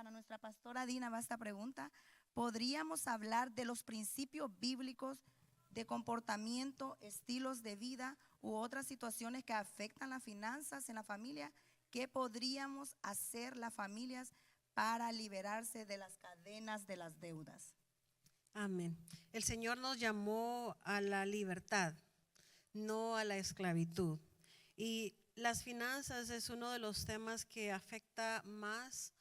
para nuestra pastora Dina va esta pregunta. ¿Podríamos hablar de los principios bíblicos de comportamiento, estilos de vida u otras situaciones que afectan las finanzas en la familia? ¿Qué podríamos hacer las familias para liberarse de las cadenas de las deudas? Amén. El Señor nos llamó a la libertad, no a la esclavitud. Y las finanzas es uno de los temas que afecta más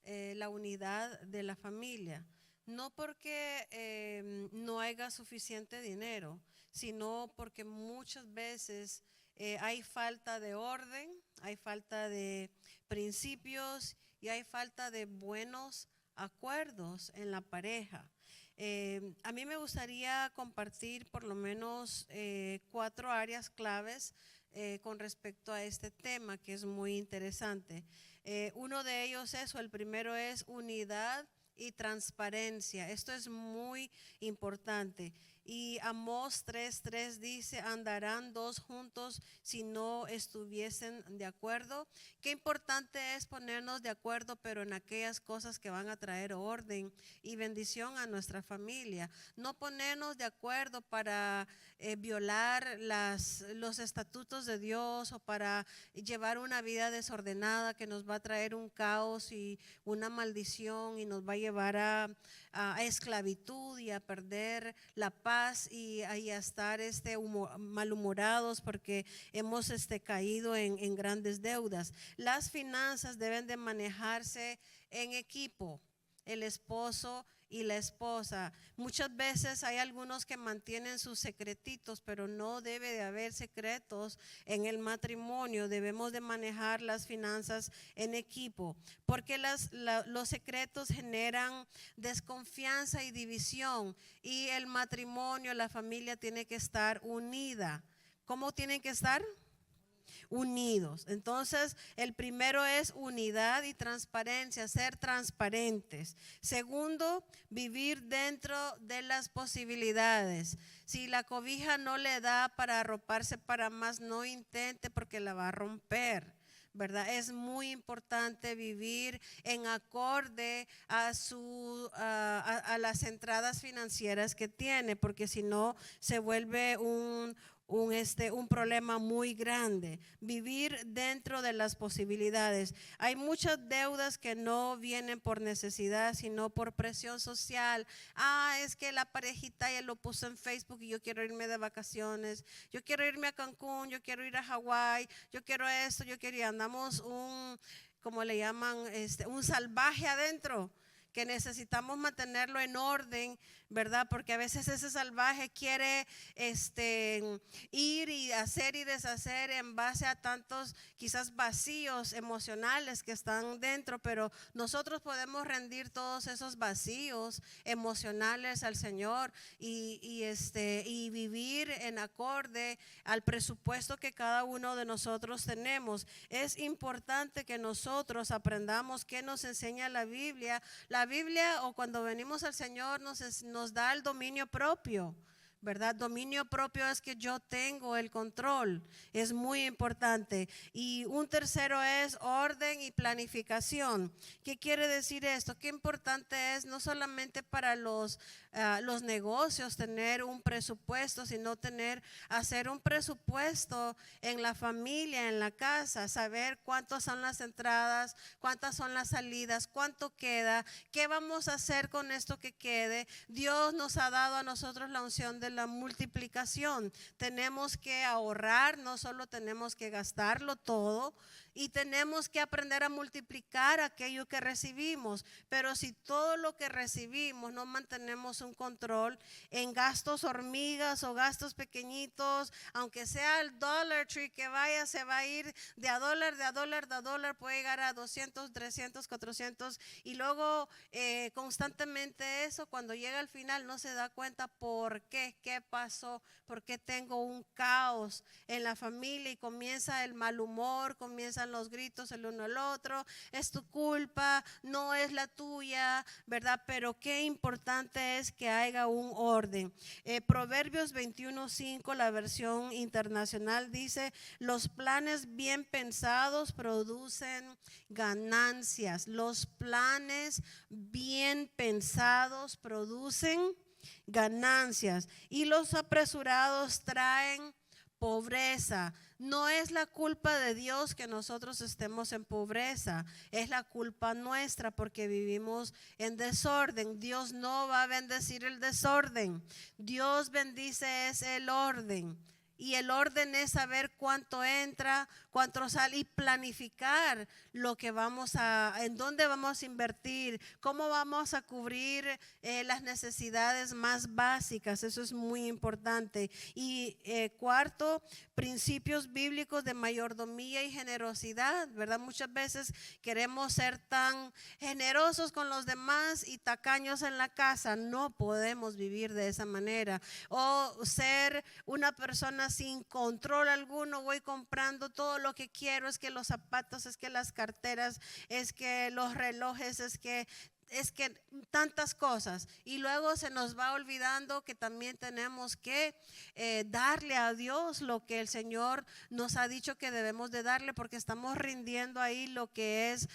la unidad de la familia. No porque no haya suficiente dinero, sino porque muchas veces hay falta de orden, hay falta de principios y hay falta de buenos acuerdos en la pareja. A mí me gustaría compartir por lo menos 4 áreas claves con respecto a este tema, que es muy interesante. Uno de ellos es, o el primero es unidad y transparencia. Esto es muy importante. Y Amós 3:3 dice: andarán 2 juntos si no estuviesen de acuerdo. Qué importante es ponernos de acuerdo, pero en aquellas cosas que van a traer orden y bendición a nuestra familia. No ponernos de acuerdo para violar los estatutos de Dios o para llevar una vida desordenada que nos va a traer un caos y una maldición y nos va a llevar a esclavitud y a perder la paz y a estar malhumorados porque hemos caído en grandes deudas. Las finanzas deben de manejarse en equipo, el esposo y la esposa. Muchas veces hay algunos que mantienen sus secretitos, pero no debe de haber secretos en el matrimonio. Debemos de manejar las finanzas en equipo, porque los secretos generan desconfianza y división, y el matrimonio, la familia tiene que estar unida. ¿Cómo tienen que estar? Unidos. Entonces, el primero es unidad y transparencia, ser transparentes. Segundo, vivir dentro de las posibilidades. Si la cobija no le da para arroparse para más, no intente, porque la va a romper, ¿verdad? Es muy importante vivir en acorde a las entradas financieras que tiene, porque si no se vuelve un problema muy grande. Vivir dentro de las posibilidades. Hay muchas deudas que no vienen por necesidad, sino por presión social. Es que la parejita ya lo puso en Facebook y yo quiero irme de vacaciones, yo quiero irme a Cancún, yo quiero ir a Hawái, yo quiero esto, yo quiero ir. Andamos como le llaman, un salvaje adentro, que necesitamos mantenerlo en orden, ¿verdad? Porque a veces ese salvaje quiere ir y hacer y deshacer en base a tantos quizás vacíos emocionales que están dentro, pero nosotros podemos rendir todos esos vacíos emocionales al Señor y vivir en acorde al presupuesto que cada uno de nosotros tenemos. Es importante que nosotros aprendamos qué nos enseña la Biblia. La Biblia, o cuando venimos al Señor, nos da el dominio propio, ¿verdad? Dominio propio es que yo tengo el control, es muy importante. Y un tercero es orden y planificación. ¿Qué quiere decir esto? Qué importante es no solamente para los negocios tener un presupuesto, sino hacer un presupuesto en la familia, en la casa, saber cuántas son las entradas, cuántas son las salidas, cuánto queda, qué vamos a hacer con esto que quede. Dios nos ha dado a nosotros la unción de la multiplicación. Tenemos que ahorrar, no solo tenemos que gastarlo todo, y tenemos que aprender a multiplicar aquello que recibimos. Pero si todo lo que recibimos no mantenemos un control en gastos hormigas o gastos pequeñitos, aunque sea el Dollar Tree que se va a ir de a dólar, puede llegar a 200, 300, 400, y luego constantemente eso, cuando llega al final no se da cuenta por qué pasó, por qué tengo un caos en la familia, y comienza el mal humor, comienza comienzan los gritos el uno al otro, es tu culpa, no es la tuya, ¿verdad? Pero qué importante es que haya un orden. Proverbios 21:5, la versión internacional dice: los planes bien pensados producen ganancias. Los planes bien pensados producen ganancias y los apresurados traen pobreza. No es la culpa de Dios que nosotros estemos en pobreza, es la culpa nuestra porque vivimos en desorden. Dios no va a bendecir el desorden, Dios bendice es el orden. Y el orden es saber cuánto entra, cuánto sale y planificar lo que en dónde vamos a invertir, cómo vamos a cubrir las necesidades más básicas. Eso es muy importante. Y cuarto, principios bíblicos de mayordomía y generosidad, ¿verdad? Muchas veces queremos ser tan generosos con los demás y tacaños en la casa. No podemos vivir de esa manera. O ser una persona sin control alguno, voy comprando todo lo que quiero, es que los zapatos, es que las carteras, es que los relojes, es que tantas cosas, y luego se nos va olvidando que también tenemos que darle a Dios lo que el Señor nos ha dicho que debemos de darle, porque estamos rindiendo ahí lo que es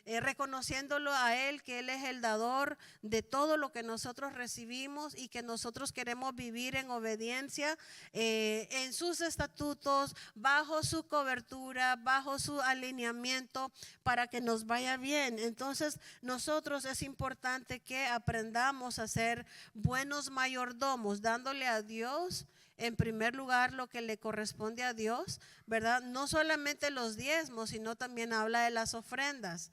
reconociéndolo a Él, que Él es el dador de todo lo que nosotros recibimos y que nosotros queremos vivir en obediencia en sus estatutos, bajo su cobertura, bajo su alineamiento, para que nos vaya bien. Entonces nosotros es importante que aprendamos a ser buenos mayordomos, dándole a Dios en primer lugar lo que le corresponde a Dios, ¿verdad? No solamente los diezmos, sino también habla de las ofrendas.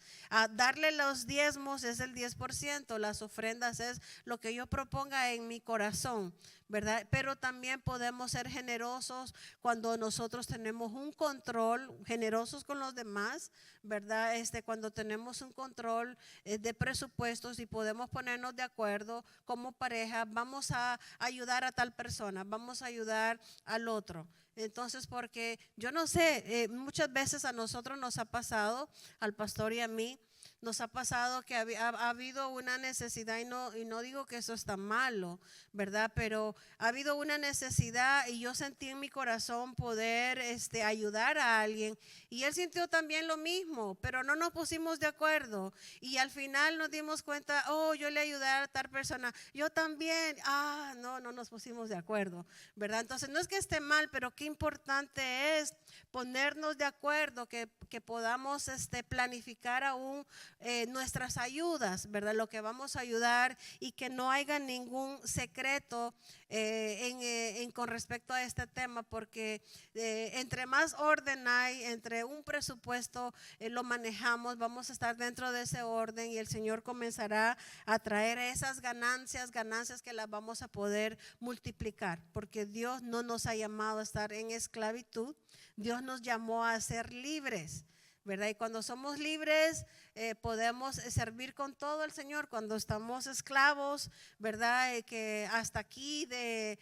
Darle los diezmos es el 10%, las ofrendas es lo que yo proponga en mi corazón, ¿verdad? Pero también podemos ser generosos cuando nosotros tenemos un control, generosos con los demás, ¿verdad? Cuando tenemos un control de presupuestos y podemos ponernos de acuerdo como pareja, vamos a ayudar a tal persona, vamos a ayudar al otro. Entonces, porque yo no sé, muchas veces a nosotros nos ha pasado, al pastor y a mí, nos ha pasado que ha habido una necesidad, y no digo que eso está malo, ¿verdad? Pero ha habido una necesidad y yo sentí en mi corazón poder ayudar a alguien, y él sintió también lo mismo, pero no nos pusimos de acuerdo, y al final nos dimos cuenta, oh, yo le ayudé a tal persona, yo también, no nos pusimos de acuerdo, ¿verdad? Entonces no es que esté mal, pero qué importante es ponernos de acuerdo, que podamos planificar aún nuestras ayudas, ¿verdad? Lo que vamos a ayudar, y que no haya ningún secreto con respecto a este tema, porque entre más orden hay, entre un presupuesto lo manejamos, vamos a estar dentro de ese orden, y el Señor comenzará a traer esas ganancias que las vamos a poder multiplicar, porque Dios no nos ha llamado a estar en esclavitud, Dios nos llamó a ser libres, ¿verdad? Y cuando somos libres podemos servir con todo al Señor. Cuando estamos esclavos, ¿verdad? Que hasta aquí de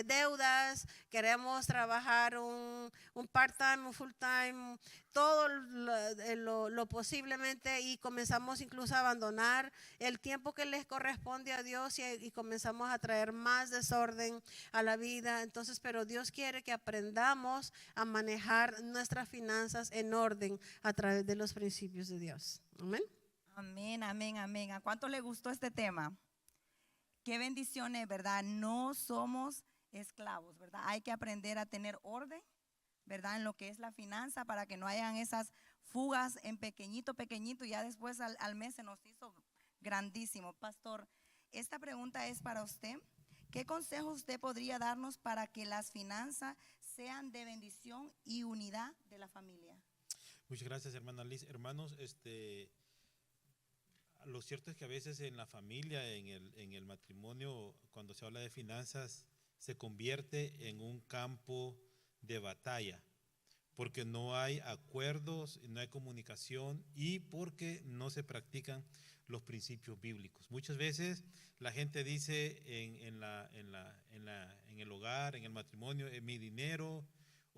deudas, queremos trabajar un part-time, un full-time, todo lo posiblemente, y comenzamos incluso a abandonar el tiempo que les corresponde a Dios, y comenzamos a traer más desorden a la vida. Entonces, pero Dios quiere que aprendamos a manejar nuestras finanzas en orden a través de los principios de Dios. Amén. Amén, amén, amén. ¿A cuánto le gustó este tema? Qué bendiciones, ¿verdad? No somos esclavos, ¿verdad? Hay que aprender a tener orden, ¿verdad? En lo que es la finanza, para que no hayan esas fugas en pequeñito, pequeñito, y ya después al mes se nos hizo grandísimo. Pastor, esta pregunta es para usted. ¿Qué consejo usted podría darnos para que las finanzas sean de bendición y unidad de la familia? Muchas gracias, hermana Liz. Hermanos, lo cierto es que a veces en la familia, en el matrimonio, cuando se habla de finanzas, se convierte en un campo de batalla, porque no hay acuerdos, no hay comunicación, y porque no se practican los principios bíblicos. Muchas veces la gente dice en el hogar, en el matrimonio, es mi dinero,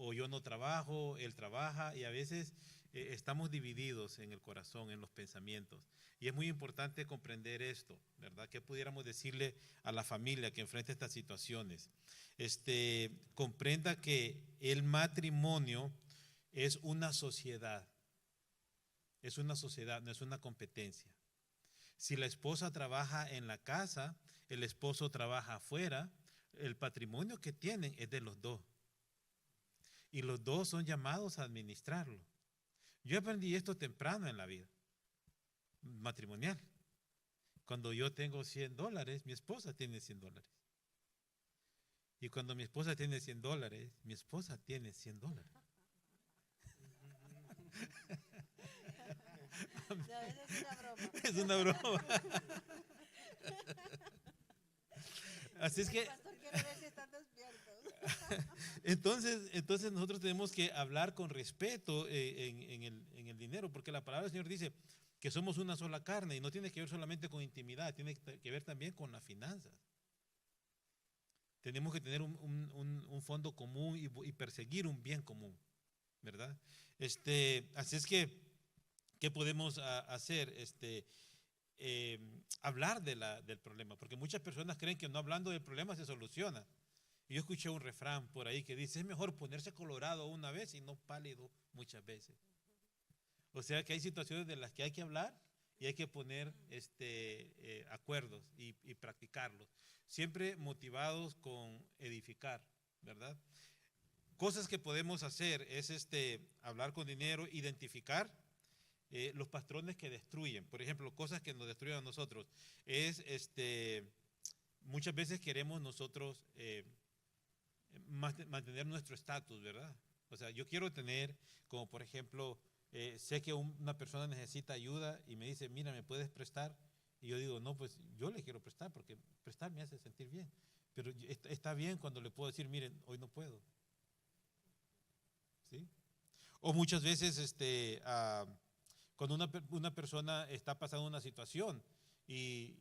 o yo no trabajo, él trabaja, y a veces estamos divididos en el corazón, en los pensamientos. Y es muy importante comprender esto, ¿verdad? ¿Qué pudiéramos decirle a la familia que enfrenta estas situaciones? Comprenda que el matrimonio es una sociedad. Es una sociedad, no es una competencia. Si la esposa trabaja en la casa, el esposo trabaja afuera, el patrimonio que tienen es de los dos. Y los dos son llamados a administrarlo. Yo aprendí esto temprano en la vida matrimonial. Cuando yo tengo $100, mi esposa tiene $100. Y cuando mi esposa tiene $100, mi esposa tiene $100. Es una broma. Así es que entonces nosotros tenemos que hablar con respeto en el dinero, porque la palabra del Señor dice que somos una sola carne, y no tiene que ver solamente con intimidad, tiene que ver también con las finanzas. Tenemos que tener un fondo común y perseguir un bien común, ¿verdad? Así es que, ¿qué podemos hacer? Hablar del problema, porque muchas personas creen que no hablando del problema se soluciona. Y yo escuché un refrán por ahí que dice: es mejor ponerse colorado una vez y no pálido muchas veces. O sea que hay situaciones de las que hay que hablar y hay que poner acuerdos y practicarlos, siempre motivados con edificar, ¿verdad? Cosas que podemos hacer es hablar con dinero, identificar los patrones que destruyen. Por ejemplo, cosas que nos destruyen a nosotros es muchas veces queremos nosotros mantener nuestro estatus, ¿verdad? O sea, yo quiero tener, como por ejemplo, sé que una persona necesita ayuda y me dice: mira, ¿me puedes prestar? Y yo digo: no, pues yo le quiero prestar, porque prestar me hace sentir bien. Pero está bien cuando le puedo decir: miren, hoy no puedo. ¿Sí? O muchas veces cuando una persona está pasando una situación y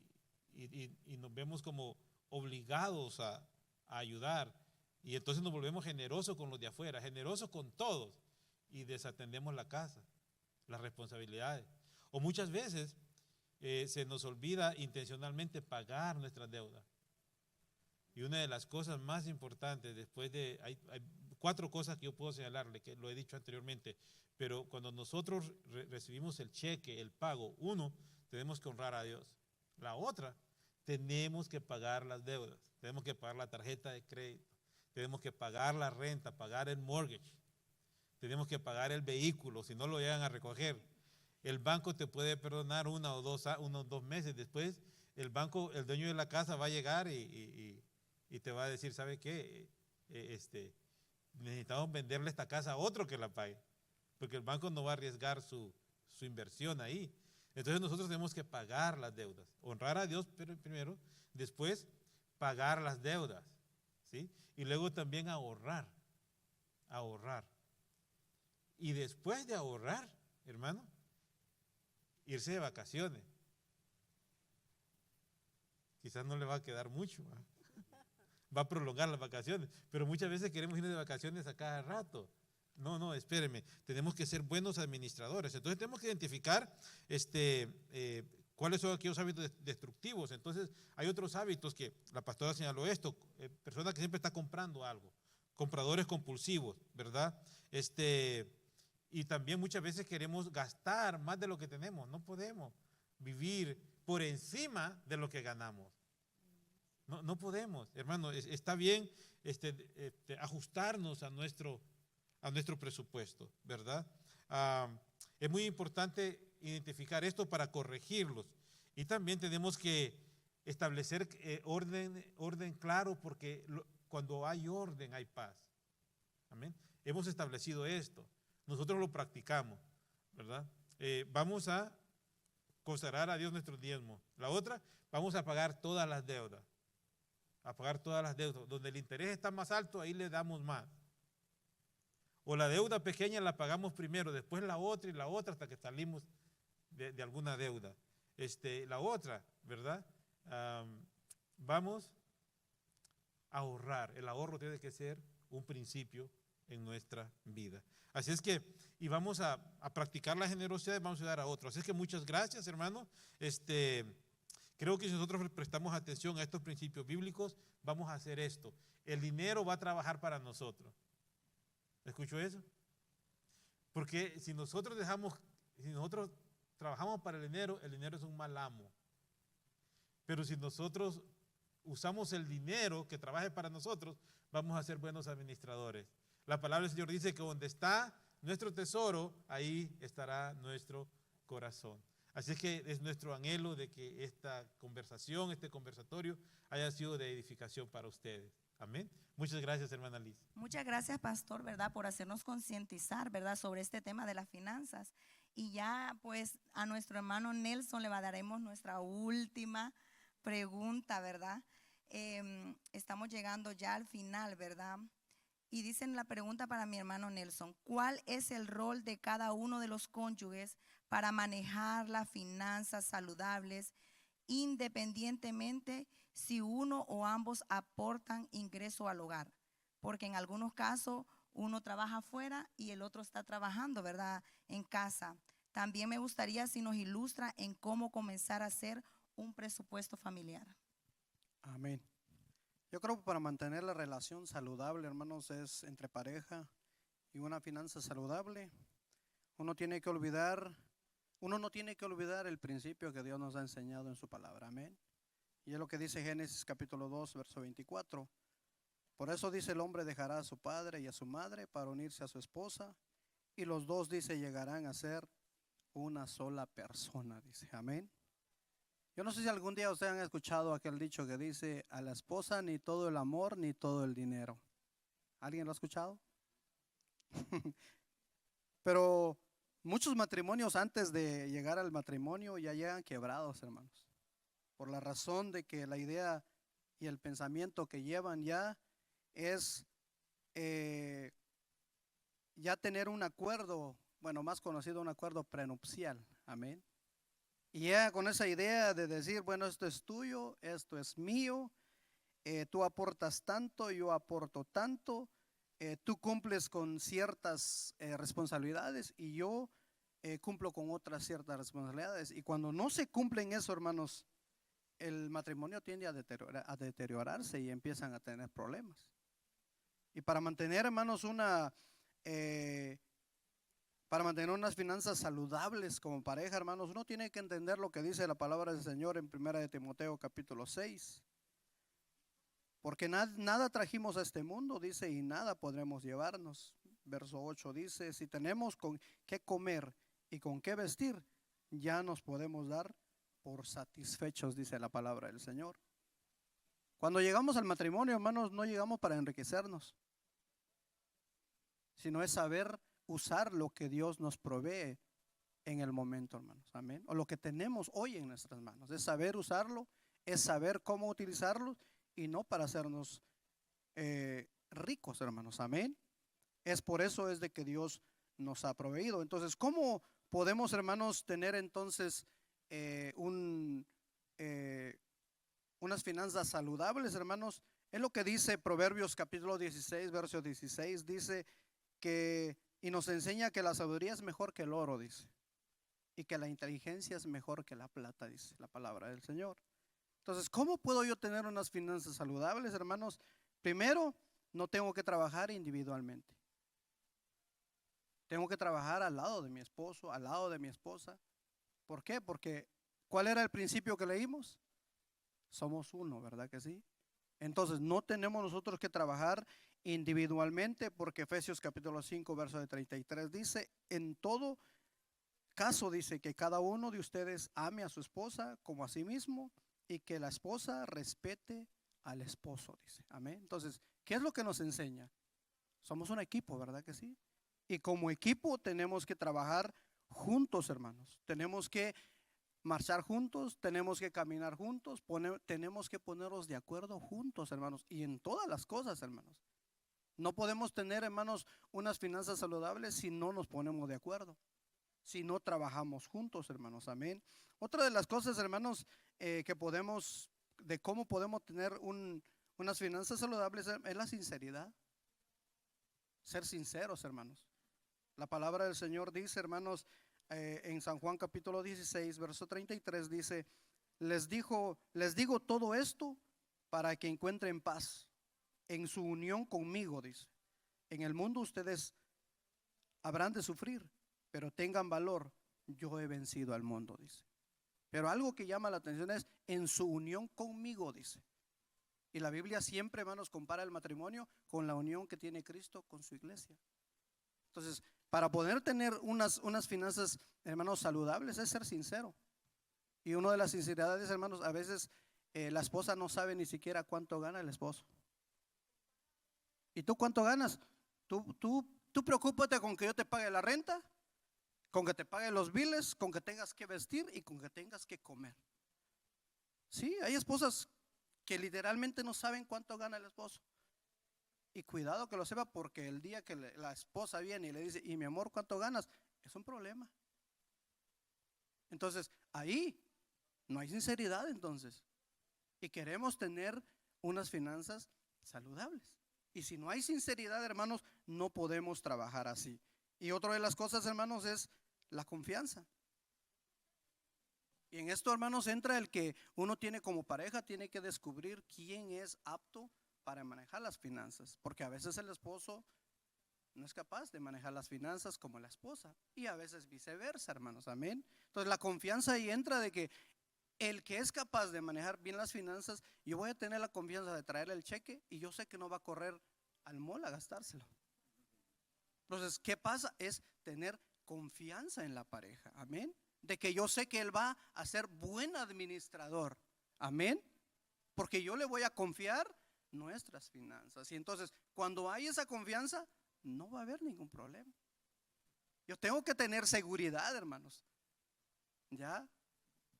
nos vemos como obligados a ayudar, y entonces nos volvemos generosos con los de afuera, generosos con todos, y desatendemos la casa, las responsabilidades. O muchas veces se nos olvida intencionalmente pagar nuestras deudas. Y una de las cosas más importantes, hay 4 cosas que yo puedo señalarle, que lo he dicho anteriormente, pero cuando nosotros recibimos el cheque, el pago, tenemos que honrar a Dios. La otra, tenemos que pagar las deudas, tenemos que pagar la tarjeta de crédito, tenemos que pagar la renta, pagar el mortgage, tenemos que pagar el vehículo si no lo llegan a recoger. El banco te puede perdonar unos 2 meses. Después el dueño de la casa va a llegar y te va a decir: ¿sabe qué? Necesitamos venderle esta casa a otro que la pague, porque el banco no va a arriesgar su inversión ahí. Entonces nosotros tenemos que pagar las deudas, honrar a Dios primero, después pagar las deudas, ¿sí? Y luego también ahorrar. Y después de ahorrar, hermano, irse de vacaciones. Quizás no le va a quedar mucho, ¿eh? Va a prolongar las vacaciones, pero muchas veces queremos ir de vacaciones a cada rato. No, espéreme, tenemos que ser buenos administradores. Entonces tenemos que identificar cuáles son aquellos hábitos destructivos. Entonces hay otros hábitos que la pastora señaló esto: personas que siempre están comprando algo, compradores compulsivos, ¿verdad? Y también muchas veces queremos gastar más de lo que tenemos. No podemos vivir por encima de lo que ganamos. No podemos, hermano. Está bien ajustarnos a nuestro presupuesto, ¿verdad? Es muy importante identificar esto para corregirlos. Y también tenemos que establecer orden claro, porque cuando hay orden hay paz. Amén. Hemos establecido esto. Nosotros lo practicamos, ¿verdad? Vamos a consagrar a Dios nuestro diezmo. La otra, vamos a pagar todas las deudas. Donde el interés está más alto, ahí le damos más. O la deuda pequeña la pagamos primero, después la otra y la otra, hasta que salimos de alguna deuda. La otra, ¿verdad? Vamos a ahorrar. El ahorro tiene que ser un principio en nuestra vida. Así es que, y vamos a practicar la generosidad y vamos a ayudar a otros. Así es que muchas gracias, hermano. Creo que si nosotros prestamos atención a estos principios bíblicos, vamos a hacer esto. El dinero va a trabajar para nosotros. ¿Escuchó eso? Porque si nosotros trabajamos para el dinero es un mal amo. Pero si nosotros usamos el dinero que trabaje para nosotros, vamos a ser buenos administradores. La palabra del Señor dice que donde está nuestro tesoro, ahí estará nuestro corazón. Así es que es nuestro anhelo de que esta conversación, este conversatorio, haya sido de edificación para ustedes. Amén. Muchas gracias, hermana Liz. Muchas gracias, pastor, ¿verdad? Por hacernos concientizar, ¿verdad? Sobre este tema de las finanzas. Y ya, pues, a nuestro hermano Nelson le daremos nuestra última pregunta, ¿verdad? Estamos llegando ya al final, ¿verdad? Y dicen la pregunta para mi hermano Nelson: ¿cuál es el rol de cada uno de los cónyuges para manejar las finanzas saludables, independientemente si uno o ambos aportan ingreso al hogar? Porque en algunos casos uno trabaja afuera y el otro está trabajando, ¿verdad?, en casa. También me gustaría si nos ilustra en cómo comenzar a hacer un presupuesto familiar. Amén. Yo creo que para mantener la relación saludable, hermanos, es entre pareja y una finanza saludable. Uno no tiene que olvidar el principio que Dios nos ha enseñado en su palabra. Amén. Y es lo que dice Génesis capítulo 2, verso 24. Por eso dice: el hombre dejará a su padre y a su madre para unirse a su esposa, y los dos, dice, llegarán a ser una sola persona, dice. Amén. Yo no sé si algún día ustedes han escuchado aquel dicho que dice: a la esposa ni todo el amor ni todo el dinero. ¿Alguien lo ha escuchado? Pero muchos matrimonios, antes de llegar al matrimonio, ya llegan quebrados, hermanos, por la razón de que la idea y el pensamiento que llevan ya es ya tener un acuerdo, bueno, más conocido, un acuerdo prenupcial. Amén. Y ya con esa idea de decir: bueno, esto es tuyo, esto es mío, tú aportas tanto, yo aporto tanto, tú cumples con ciertas responsabilidades y yo cumplo con otras ciertas responsabilidades. Y cuando no se cumplen eso, hermanos, el matrimonio tiende a deteriorarse y empiezan a tener problemas. Y para mantener, hermanos, para mantener unas finanzas saludables como pareja, hermanos, uno tiene que entender lo que dice la palabra del Señor en 1 de Timoteo capítulo 6. Porque nada trajimos a este mundo, dice, y nada podremos llevarnos. Verso 8 dice: si tenemos con qué comer y con qué vestir, ya nos podemos dar por satisfechos, dice la palabra del Señor. Cuando llegamos al matrimonio, hermanos, no llegamos para enriquecernos, sino es saber usar lo que Dios nos provee en el momento, hermanos. Amén. O lo que tenemos hoy en nuestras manos, es saber usarlo, es saber cómo utilizarlo, y no para hacernos ricos, hermanos. Amén. Es por eso es de que Dios nos ha proveído. Entonces, ¿cómo podemos, hermanos, tener entonces unas finanzas saludables, hermanos? Es lo que dice Proverbios capítulo 16, verso 16. Dice que, y nos enseña que la sabiduría es mejor que el oro, dice, y que la inteligencia es mejor que la plata, dice la palabra del Señor. Entonces, ¿cómo puedo yo tener unas finanzas saludables, hermanos? Primero, no tengo que trabajar individualmente. Tengo que trabajar al lado de mi esposo, al lado de mi esposa. ¿Por qué? Porque ¿cuál era el principio que leímos? Somos uno, ¿verdad que sí? Entonces, no tenemos nosotros que trabajar individualmente, porque Efesios capítulo 5, verso de 33 dice: en todo caso, dice, que cada uno de ustedes ame a su esposa como a sí mismo, y que la esposa respete al esposo, dice. Amén. Entonces, ¿qué es lo que nos enseña? Somos un equipo, ¿verdad que sí? Y como equipo tenemos que trabajar juntos, hermanos. Tenemos que marchar juntos, tenemos que caminar juntos, tenemos que ponernos de acuerdo juntos, hermanos, y en todas las cosas, hermanos. No podemos tener, hermanos, unas finanzas saludables si no nos ponemos de acuerdo, si no trabajamos juntos, hermanos. Amén. Otra de las cosas, hermanos, de cómo podemos tener unas finanzas saludables, es la sinceridad. ser sinceros, hermanos. La palabra del Señor dice, hermanos, en San Juan capítulo 16, verso 33, dice, les digo todo esto para que encuentren paz en su unión conmigo, dice. En el mundo ustedes habrán de sufrir, pero tengan valor, yo he vencido al mundo, dice. Pero algo que llama la atención es en su unión conmigo, dice. Y la Biblia siempre, hermanos, compara el matrimonio con la unión que tiene Cristo con su iglesia. Entonces, para poder tener unas finanzas, hermanos, saludables, es ser sincero. Y una de las sinceridades, hermanos, a veces la esposa no sabe ni siquiera cuánto gana el esposo. ¿Y tú cuánto ganas? Tú preocúpate con que yo te pague la renta, con que te pague los biles, con que tengas que vestir y con que tengas que comer. Sí, hay esposas que literalmente no saben cuánto gana el esposo. Y cuidado que lo sepa, porque el día que la esposa viene y le dice, y mi amor, ¿cuánto ganas? Es un problema. Entonces, ahí no hay sinceridad entonces. Y queremos tener unas finanzas saludables. Y si no hay sinceridad, hermanos, no podemos trabajar así. Y otra de las cosas, hermanos, es la confianza. Y en esto, hermanos, entra el que uno tiene como pareja, tiene que descubrir quién es apto para manejar las finanzas. Porque a veces el esposo no es capaz de manejar las finanzas como la esposa. Y a veces viceversa, hermanos, amén. Entonces la confianza ahí entra de que el que es capaz de manejar bien las finanzas, yo voy a tener la confianza de traerle el cheque y yo sé que no va a correr al mall a gastárselo. Entonces, ¿qué pasa? Es tener confianza en la pareja, amén. De que yo sé que él va a ser buen administrador, amén. Porque yo le voy a confiar nuestras finanzas. Y entonces, cuando hay esa confianza, no va a haber ningún problema. Yo tengo que tener seguridad, hermanos. ¿Ya?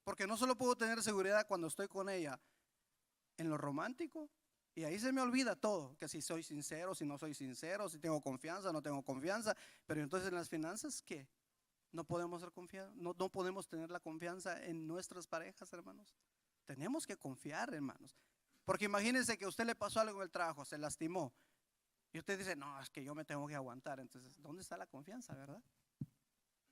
Porque no solo puedo tener seguridad cuando estoy con ella en lo romántico, y ahí se me olvida todo, que si soy sincero, si no soy sincero, si tengo confianza, no tengo confianza. Pero entonces en las finanzas, ¿qué? No podemos ser confiados, no podemos tener la confianza en nuestras parejas, hermanos. Tenemos que confiar, hermanos. Porque imagínense que a usted le pasó algo en el trabajo, se lastimó, y usted dice, no, es que yo me tengo que aguantar. Entonces, ¿dónde está la confianza, verdad?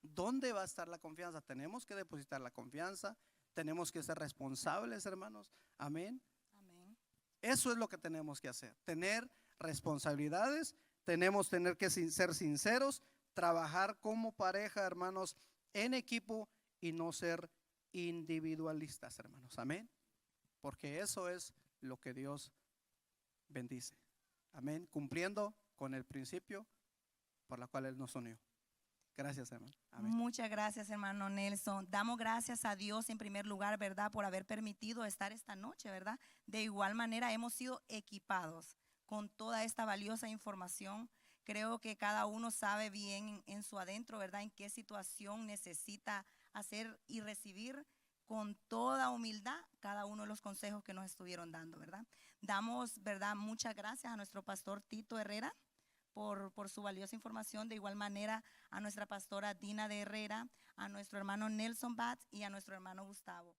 ¿Dónde va a estar la confianza? Tenemos que depositar la confianza, tenemos que ser responsables, hermanos, amén. Amén. Eso es lo que tenemos que hacer, tener responsabilidades, tenemos tener que ser sinceros, trabajar como pareja, hermanos, en equipo y no ser individualistas, hermanos, amén. Porque eso es lo que Dios bendice, amén, cumpliendo con el principio por la cual Él nos unió. Gracias, hermano. Amén. Muchas gracias, hermano Nelson. Damos gracias a Dios en primer lugar, ¿verdad? Por haber permitido estar esta noche, ¿verdad? De igual manera hemos sido equipados con toda esta valiosa información. Creo que cada uno sabe bien en su adentro, ¿verdad? En qué situación necesita hacer y recibir con toda humildad cada uno de los consejos que nos estuvieron dando, ¿verdad? Damos, ¿verdad? Muchas gracias a nuestro pastor Tito Herrera por su valiosa información. De igual manera a nuestra pastora Dina de Herrera, a nuestro hermano Nelson Batts y a nuestro hermano Gustavo.